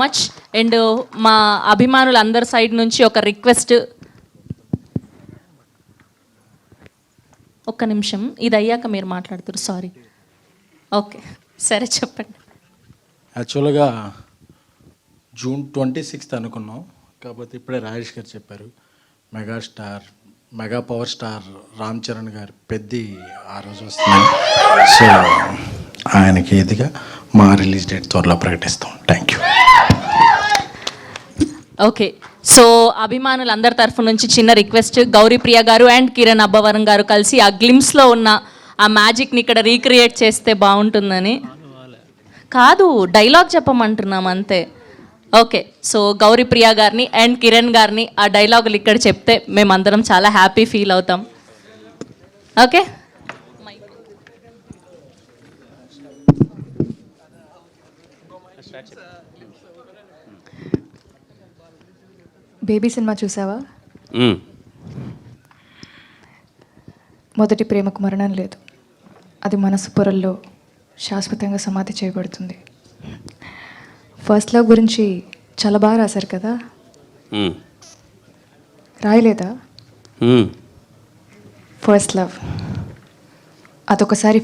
Much. And మా అభిమానులందరి side నుంచి ఒక రిక్వెస్ట్, ఒక్క నిమిషం, ఇది అయ్యాక మీరు మాట్లాడుతారు. సారీ. ఓకే, సరే చెప్పండి. యాక్చువల్గా June 26 అనుకున్నాం, కాకపోతే ఇప్పుడే రాజేష్ గారు చెప్పారు mega power star Ram Charan గారు పెద్ది ఆ రోజు వస్తుంది. సో ఆయనకి ఇదిగా మా రిలీజ్ డేట్ త్వరలో ప్రకటిస్తాం. Thank you. ఓకే, సో అభిమానులందరి తరఫు నుంచి చిన్న రిక్వెస్ట్, గౌరీప్రియ గారు అండ్ కిరణ్ అబ్బవరం గారు కలిసి ఆ గ్లిమ్స్లో ఉన్న ఆ మ్యాజిక్ని ఇక్కడ రీక్రియేట్ చేస్తే బాగుంటుందని. కాదు, డైలాగ్ చెప్పమంటున్నాం అంతే. ఓకే, సో గౌరీప్రియ గారిని అండ్ కిరణ్ గారిని ఆ డైలాగులు ఇక్కడ చెప్తే మేమందరం చాలా హ్యాపీ ఫీల్ అవుతాం. ఓకే. బేబీ సినిమా చూసావా? మొదటి ప్రేమకు మరణం లేదు, అది మనసు పొరల్లో శాశ్వతంగా సమాధి చేయబడుతుంది. ఫస్ట్ లవ్ గురించి చాలా బాగా రాశారు కదా, రాయలేదా? ఫస్ట్ లవ్ అదొకసారి